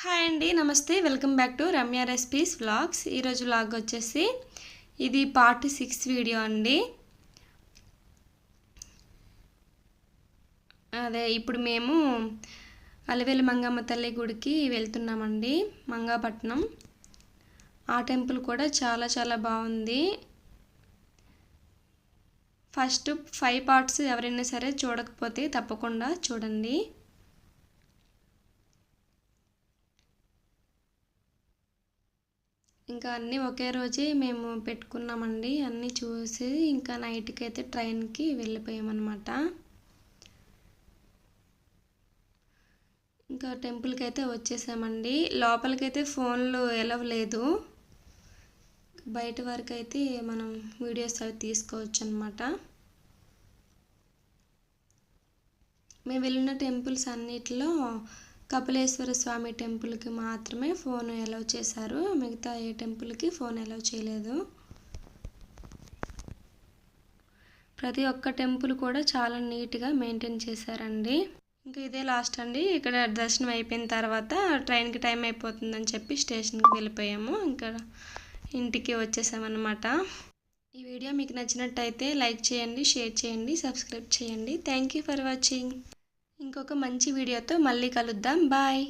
Hi అండి, నమస్తే. Welcome back to Ramya recipes vlogs. ఈరోజు వ్లాగ్ వచ్చేసి ఇది పార్ట్ 6 వీడియో అండి. అదే ఇప్పుడు మేము అలివేలు మంగమ్మ తల్లి గుడికి వెళ్తున్నామండి, మంగాపట్నం. ఆ టెంపుల్ కూడా చాలా చాలా బాగుంది. ఫస్ట్ 5 పార్ట్స్ ఎవరైనా సరే చూడకపోతే తప్పకుండా చూడండి. ఇంకా అన్నీ ఒకే రోజే మేము పెట్టుకున్నామండి. అన్నీ చూసి ఇంకా నైట్కి అయితే ట్రైన్కి వెళ్ళిపోయామన్నమాట. ఇంకా టెంపుల్కి అయితే వచ్చేసామండి. లోపలికైతే ఫోన్లు ఎలవ్ లేదు, బయట వరకు అయితే మనం వీడియోస్ అవి తీసుకోవచ్చు అన్నమాట. మేము వెళ్ళిన టెంపుల్స్ అన్నిటిలో కపిలేశ్వర స్వామి టెంపుల్కి మాత్రమే ఫోన్ అలౌ చేశారు, మిగతా ఏ టెంపుల్కి ఫోన్ అలౌ చేయలేదు. ప్రతి ఒక్క టెంపుల్ కూడా చాలా నీట్గా మెయింటైన్ చేశారండి. ఇంకా ఇదే లాస్ట్ అండి. ఇక్కడ దర్శనం అయిపోయిన తర్వాత ట్రైన్కి టైం అయిపోతుందని చెప్పి స్టేషన్కి వెళ్ళిపోయాము. ఇంకా ఇంటికి వచ్చేసామన్నమాట. ఈ వీడియో మీకు నచ్చినట్టయితే లైక్ చేయండి, షేర్ చేయండి, సబ్స్క్రైబ్ చేయండి. Thank you for watching. ఇంకొక మంచి వీడియోతో మళ్ళీ కలుద్దాం. బాయ్.